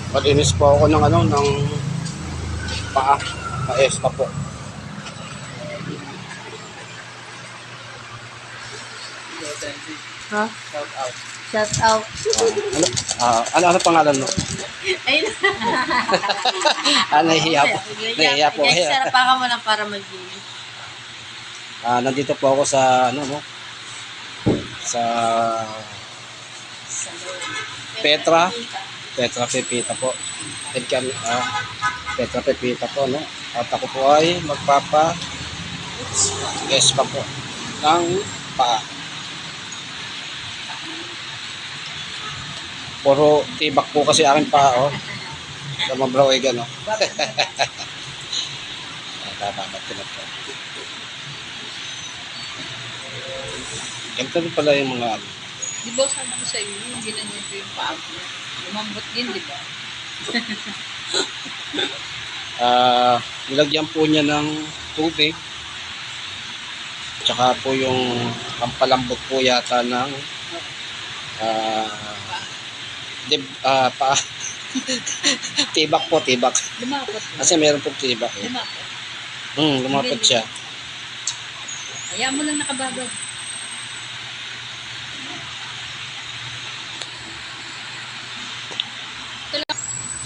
Malinis po ako ng ano, ng paa. Maesta po. Ha? Shout out. Shout out. Ano pangalan mo? Ayun. Nahihiya po. Nahihiya po. Sarapakan mo lang para mag-gili. Nandito po ako sa ano no? Sa Petra Pepita po. Petra Pepita po, no? At ako po ay magpapa-espa po ng paa. Puro tibak po kasi aking paa, oh. Sa mga brawigan, no? Babat ko na po. Ganito din pala yung mga ano. Di ba sabi ko sa iyo, yung ginanyan ko yung paa ko. Lumambot din, di ba? Nilagyan po niya ng tubig. Tsaka po yung pampalambot po yata ng tibak po, tibak. Lumapot. Kasi meron pong tibak. Eh. Lumapot. Lumapot siya. Ayaw mo lang nakababad.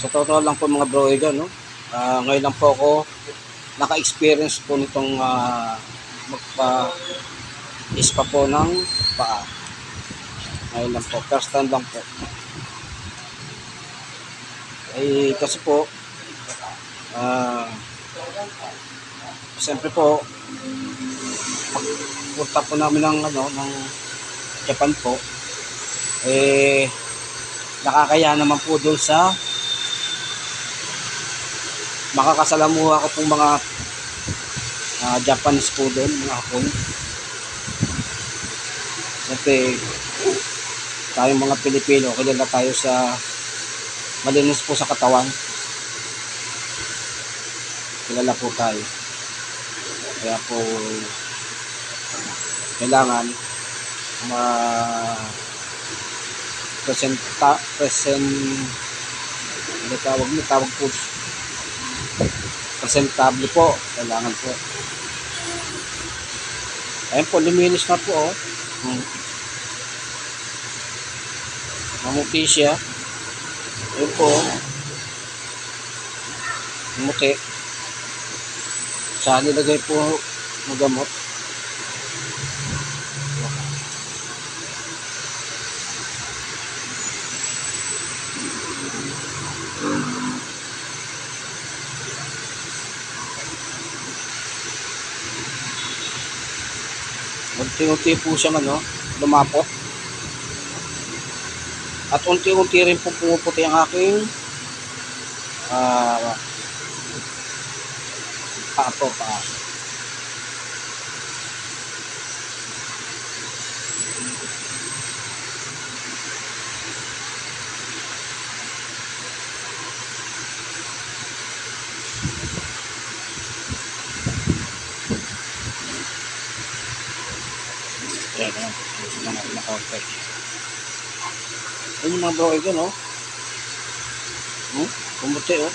Sa totoo lang po mga broigan, no? Ngayon lang po ako naka-experience po nitong magpa-ispa po ng paa. Ngayon lang po, first time lang po. Kasi po, siyempre po, pagpunta po namin ng Japan po, nakakaya naman po doon sa makakasalamuha ko pong mga Japanese po doon, mga Hapon. Siyempre, tayong mga Pilipino, kilala tayo sa malinis po sa katawan. Kilala po tayo. Kaya po, kailangan tawag po presentable po, kailangan po. Ayun po, luminis na po, oh. Mamuti siya. Ayun po, mamuti. Saan nilagay po magamot? Unti-unti po siyang lumapot. At unti-unti rin po pumuputi ang aking paa. Ayan, gusto na natin na-counter. Ayan yung mga broigan, oh. Pumuti, oh.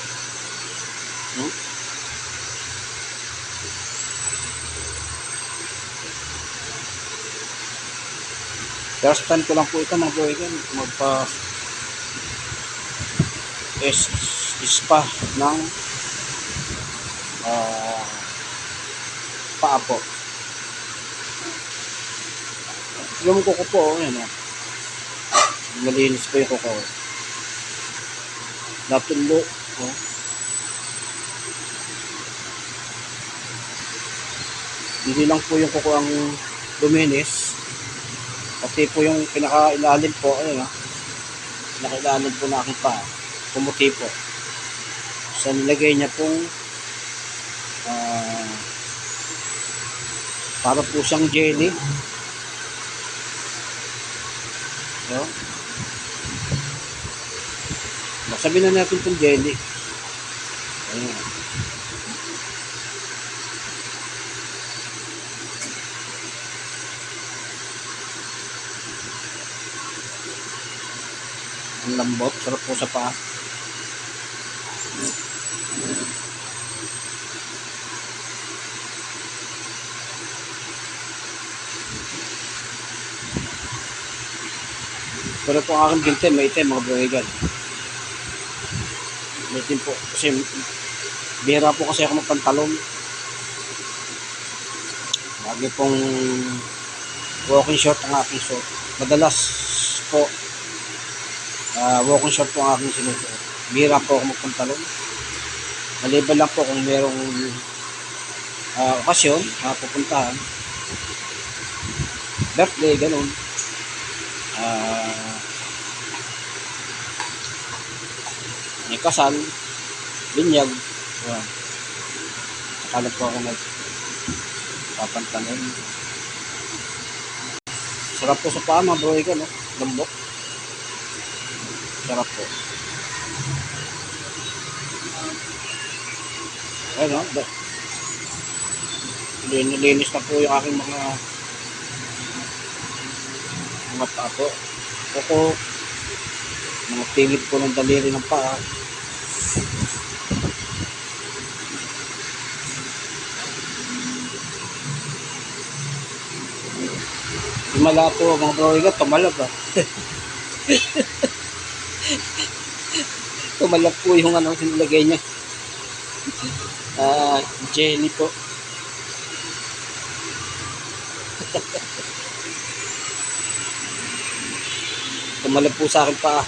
First time ko lang po ito, mga broigan, magpa-ispa ng paa po. Yung kuko po, yan o. Malinis po yung kuko. Natulo. Oh. Hindi lang po yung kuko ang luminis. Pati po yung pinaka-ilalim po, ayun o. Pinaka-ilalim po na aking paa. Pumuti po. So, nilagay niya pong para po siyang jelly. So, sabihin na natin itong jelly. Ayan. lambot. Sarap po sa paa. Pero po ang aking binte, may itim mga broigan. May itim po. Kasi bihira po kasi ako magpantalon. Lagi pong walking short ang aking suot. Madalas po, walking short po ang aking sinusuot. Bihira po ako magpantalon. Maliban lang po kung merong okasyon, pupuntahan. Birthday, ganun. May kasal, binyag, yan. Saka lang po ako nagpapantanon. Sarap po sa paa mga broigan, no? Lambot. Sarap po. Ayun, no? Linis na po yung aking mga paa po. Kuko, mga tingit po ng daliri ng paa. Tumala po mga broigan, tumalab ah. Tumalab po yung ano, sinilagay niya. Jelly po. Tumalab po sa akin pa.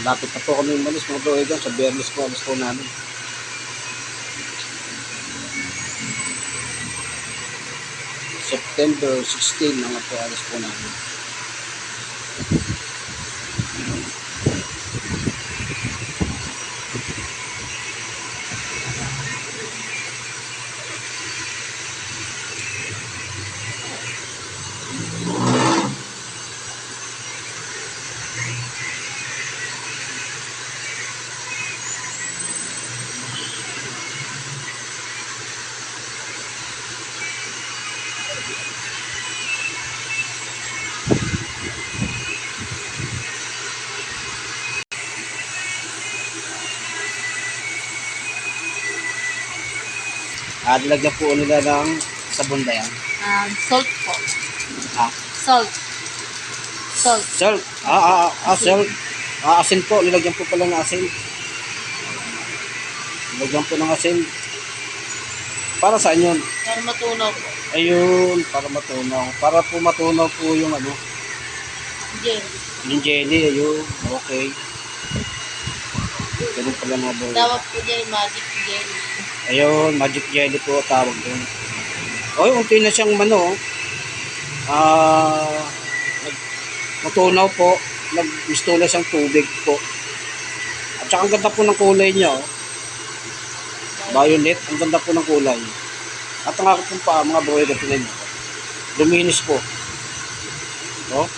Lapit na po kami umalis mga broigan. Sa Biyernes po alis po namin. September 16 na po alis po namin. Nilagyan po nila ng sabon ba yan? Salt po. Ah? Salt. Salt. Salt. Salt. Asin po. Nilagyan po pala ng asin. Nilagyan po ng asin. Para saan yun? Para matunaw po. Ayun. Para matunaw. Para po matunaw po yung ano. Jelly. Yung jelly. Ayun. Okay. Ganun pala mga boy. Tawag po dyan magic jelly. Ayun, magic jelly po tawag doon. Oy, unti na siyang mano. Matunaw po. Nagmisto na siyang tubig po. At saka ang ganda po ng kulay niya. Oh. Violet. Ang ganda po ng kulay. At ang aking paa, mga broy, tingnan niyo. Luminis po. Oh.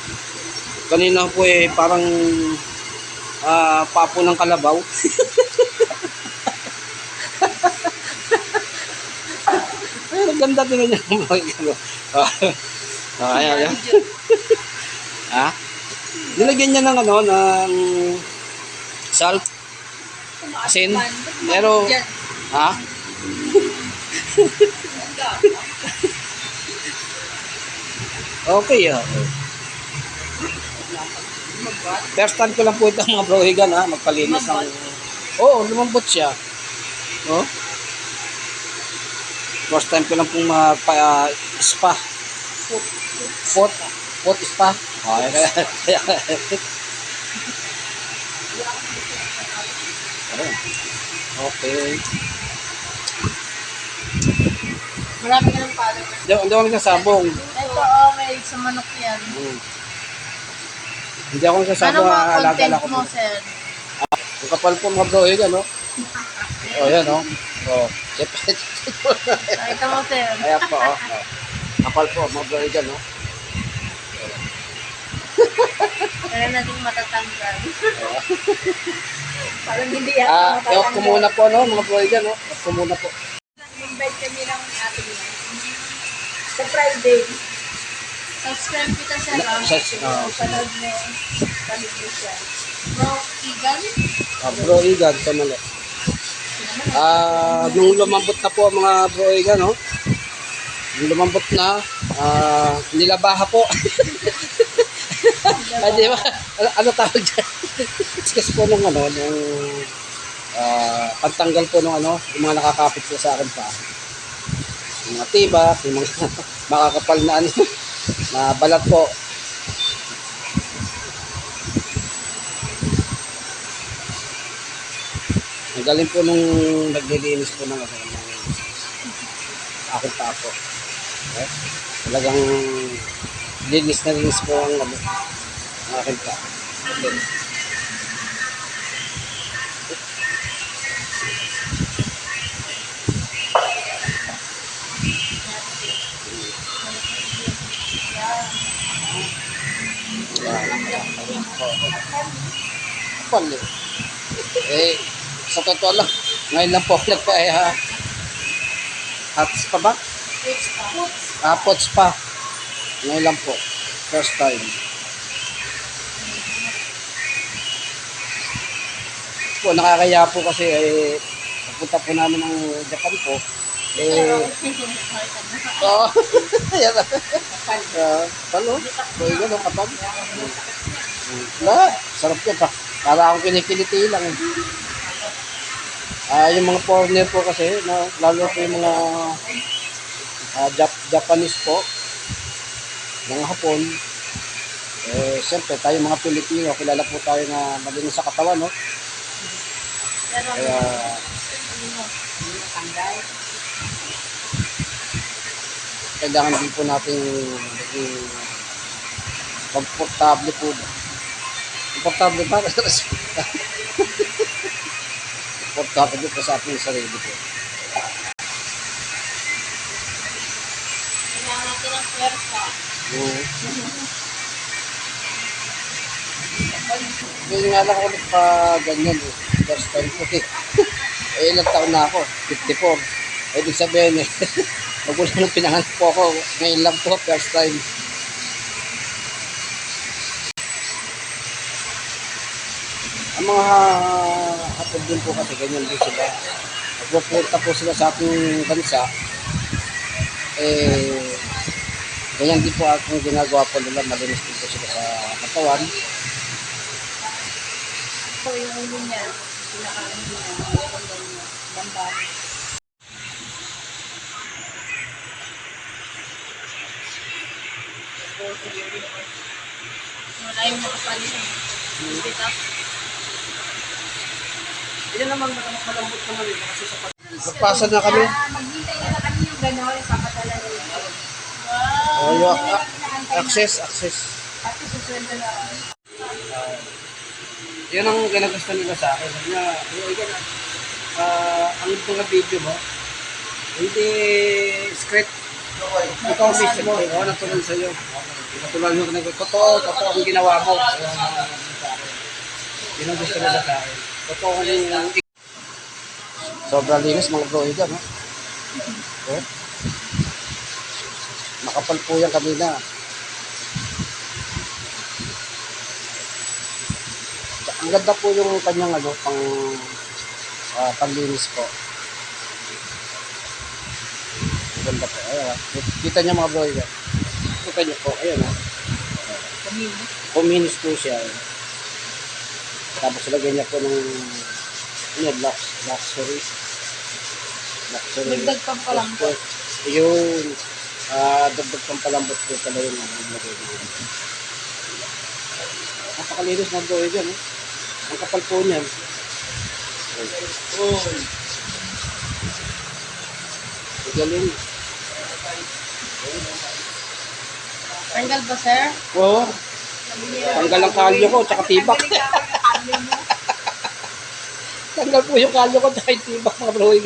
Kanina po parang papo ng kalabaw. Ganda din niya. Ayan. Ha? Nilagyan niya ng ano, ng salt. Asin. Pero, ha? Okay, ah. First time ko lang po ito mga brohigan, ha? Magpalinis ng... Oo, lumambot siya. Oh. First time ko lang pong spa. Pot spa. Okay. Marami ka ng followers. Hindi ako nagsasabong. Ito, may sa manok yan. Hindi ako nagsasabong. Ano mga Alagal content ako. mo, sir? Ang kapal po mga brohigan, no? Oh, yan, no? Oh. Nakita mo, sir. Ayan po, oh. Kapal po, mga brohigan, no? Kaya natin matatanggal. Parang hindi yan Ewan ko muna po, no, mga brohigan, no? ko muna po. Invite kami ng ate niya. Sa Friday. Subscribe kita sa panood mo. Panood mo siya. Bro, Igan? Bro Igan, sa mali. Nung lumambot na po mga Bro Igan, no? Nung lumambot na, nilabaha po. Ay, di ba? Ano tawag dyan? Kasi po nung pagtanggal po nung yung mga nakakapit po sa akin pa. Yung mga tibak, yung mga makakapal na na balat po. Ang galing po nung naglilinis po ng aking pa po. Okay? Talagang linis na linis po ang aking pa. Okay. Kapal eh. Sa totoo lang, ngayon lang po ako hats pa ba? Pots pa. Ngayon lang po. First time. Po, nakakaya po kasi pagpunta po namin ng Japan po. Yan na. Talo. Boy, gano'n kapag. Sarap yun. Para akong kinikiliti lang. Yung mga foreigner po kasi, lalo po yung mga Japanese po, mga Hapon, siyempre tayo mga Pilipino, kilala po tayo na malinis sa katawan, no? Kaya, kailangan din po natin maging komportable po. Komportable ba? Komportable po sa ating sarili po. Kailangan natin ng pwersa. Ngayon nga lang ako nagpa-ganyan eh. First time po eh. Ilang taon na ako? 54. Ibig sabihin eh. Magulang nung pinanganak po ako. Ngayon lang po, first time. Ang mga hapon din po kasi ganyan din sila. Magpupunta po sila sa ating bansa. Ganyan din po akong ginagawa po nila. Malinis din po sila sa katawan. So, yung ulo niya, pinakain niya, meron daw niya, bamban. Wala yung makapalit eh. Hindi tapos. Yan naman malambot naman yun kasi sa pagpasa na kami. Maghintay na lang kami yung gano'n, ipapadala nila. Access. Tapos susweldo na kami. Yan ang ginagusto nila sa akin. Sabi niya, ang mga video mo, hindi script. Ikaw mismo, natulad sa'yo. Natulad mo na totoo ang ginawa mo. Yan ang gusto nila sa akin. Totoo ang sobrang linis mga bro ito, no? Makapal po yan kanina. Ang ganda po yung kanyang panlinis po. Ang ganda po. Ayan, kita niyo mga bro ito. Kita niyo po. Ayan. Kuminis po siya. Tapos lagyan niya po ng luxury. Dagdag pampalambot. Yung dagdag pampalambot po pala yung lagay niya. Napakalinis na bro ito, no? Ang kapal po niyan. Galing. Tanggal ba, sir? Oo. Tanggal ang kalyo ko, tsaka tibak. Tanggal po yung kalyo ko, tsaka yung tibak mga bro.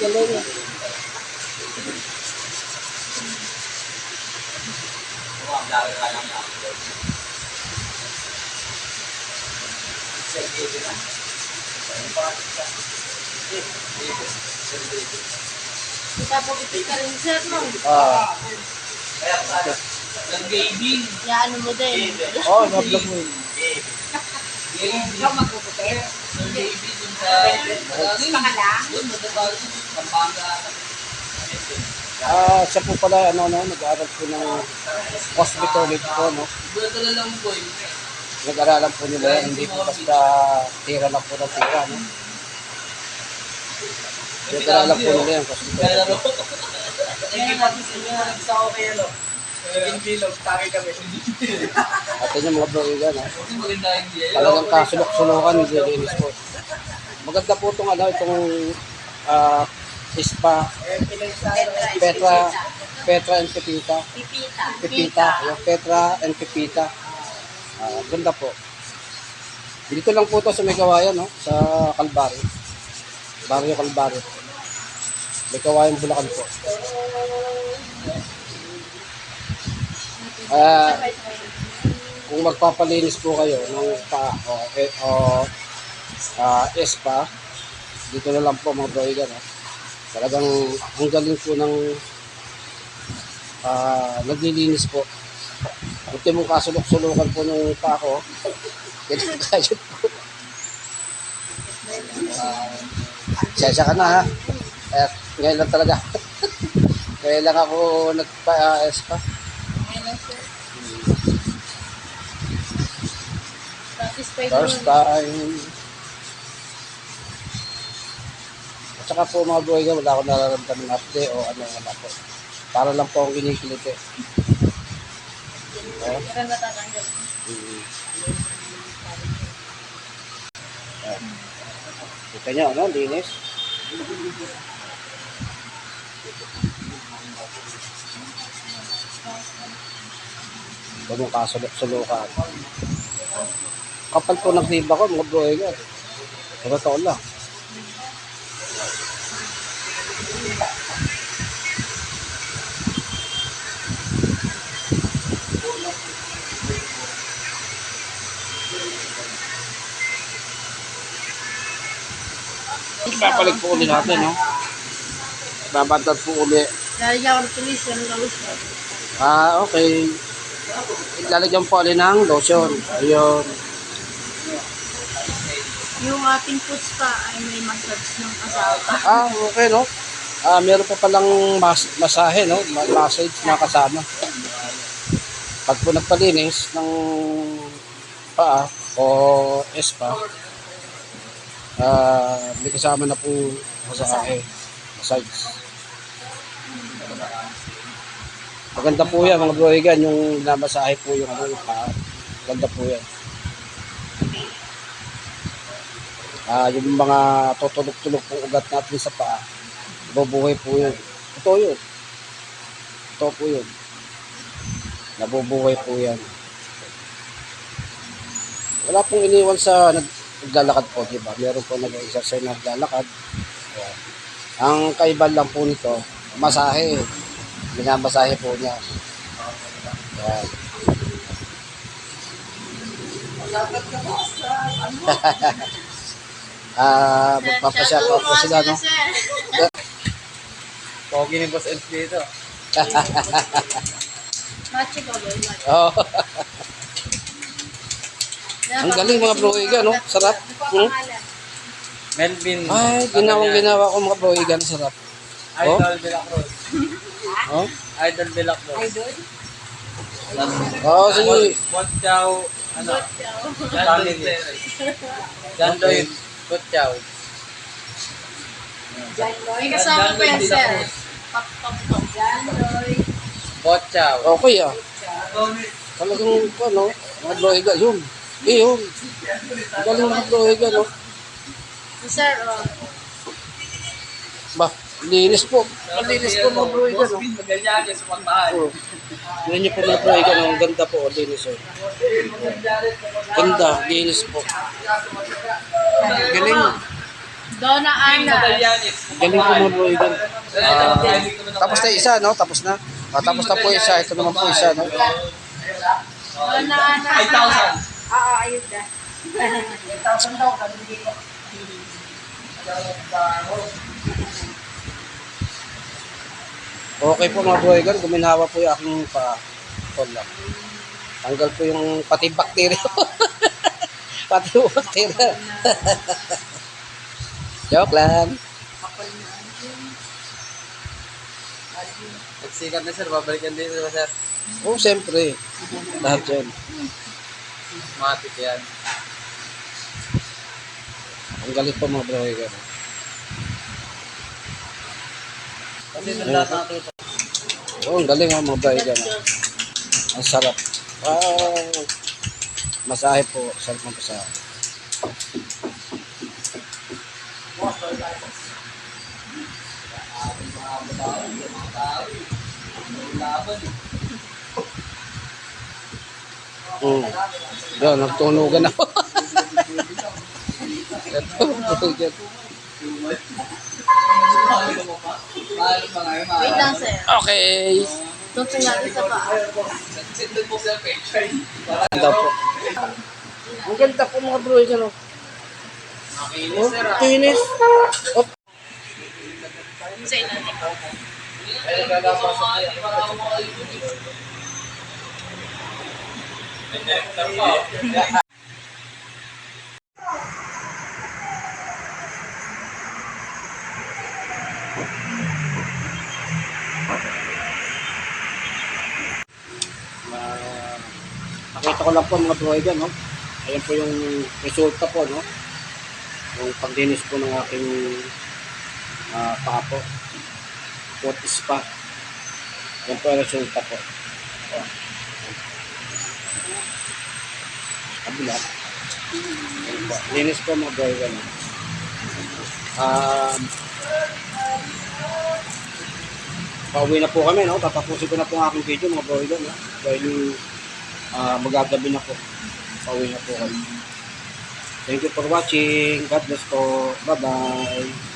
Galing. Ipapagupit ka rin, sir, no? Ah, Yan mo din. oh, na-vlog mo yun. Ikaw magpupupit? Lima ka lang? Siya po pala, nag-aaral po ng hospitality po, no? Nag-aaralan po nila yan, hindi po basta tira lang po ng tira, no? Nag-aaralan po nila yan, hospitality. At yun yung mga broigan, ha? Talagang kasulok-sulokan, hindi linis po. Maganda po itong, ispa, Petra and Pepita. Pepita, yung Petra and Pepita. Ganda po. Dito lang po ito sa may kawayan, no? Sa Calvary. Barrio Calvary. May kawayan Bulacan po. Kung magpapalinis po kayo ng paa o spa, dito na lang po mga broigan, no? Talagang ang galing po ng naglilinis po. Buti mong kasulok-sulukan po ng pako. Kinakayot po. Siyasya ka na, ha? Ngayon lang talaga. Ngayon lang ako nagpa-spa. First time. At saka po mga broigan, wala akong nararamdaman ng update o wala po. Para lang po akong kinikiliti. Kita nyo, linis. Huwag mong kasulok-sulukan. Kapal po nagtiba ko, mga broigan. Totoo lang. Papalig po ulit natin, no? Babantad po ulit. Lalagyan ko ng tulis, yan ang gawin ko. Okay. Lalagyan po ulit ng lotion. Ayun. Yung ating puts pa ay may massage ng kasama. Okay, no? Meron pa palang masahe, no? Massage na kasama. Pag po nagpalinis ng paa o spa, may kasama na po masahe. Massage. Maganda po yan, mga broigan, yung namasahe po yung paa. Maganda po yan. Yung mga tutulog-tulog po ugat natin sa paa, nabubuhay po yun. Ito yun. Ito po yun. Nabubuhay po yan. Wala pong iniwan sa naglalakad po, diba? Meron po nag-exercise na naglalakad. Ayan. Ang kaiba lang po nito, masahe. Binamasahe po niya. Ayan. Magpapasya po po sila, no? Pogi ni Boss Elf dito. Machi ba ba? Oh. Ang galing mga broigan, no? Sarap. Melvin. Ay, ginawa ko mga broigan, sarap. Idol Vilacruz. Oh? Idol Vilacruz. Idol? Sige. Botchow. Family. John Lloyd. Botchow. May kasama pa yan, sir. Jan Lloyd. Botchow. Okay, Talagang, mga broigan, yun. Yun. Ang galing mga broigan, no? Sir, Ba, linis po. Linis po mga broigan, no? Magallanes, Pagmahal. Yan niyo po mga broigan, no? Ang ganda po, linis, oh. Ganda, linis po. Galing. Donna Ana. Galing po mga broigan. Tapos na isa, no? Tapos na. Tapos na po isa. Ito naman po isa, no? Donna Ana. 5,000. Ayun na. 5,000 daw, Okay po mga broigan, guminhawa po yung aking pa. Lang. Tanggal po yung pati bakterya. Pati yung bakterya. Joke lang. Kapal na ano. Nagsikat na sir, babalikan din sir. Oo, siyempre. Lahat yan. Matik yan. Ang galit po mga broigan. Kasi doon lahat nakatuto. Oo, ang galing mga broigan. Ang sarap. Masahe po. Sarap ng masahe. Yan, nagtunugan ako. Nagtunugan. Wait lang, sir. Okay. Tutong natin sa paa. Ganda po. Ang ganda po mga broigan. Makinis sir ah. Kinis. Oh, Sa ilalim. Ay, naglalapasok na yan. Director po. nakita ko lang po mga broigan, no? Ayan po yung resulta po, no? Yung pagdinis po ng aking paa po. Foot spa. Yan po yung resulta po. Kabila. Yan po. Linis po mga broigan, no? Pauwi na po kami, no? Tatapusin ko na po ang aking video mga broigan, no? Dahil magagabi na po. Pauwi na po kami. Thank you for watching. God bless po. Bye-bye.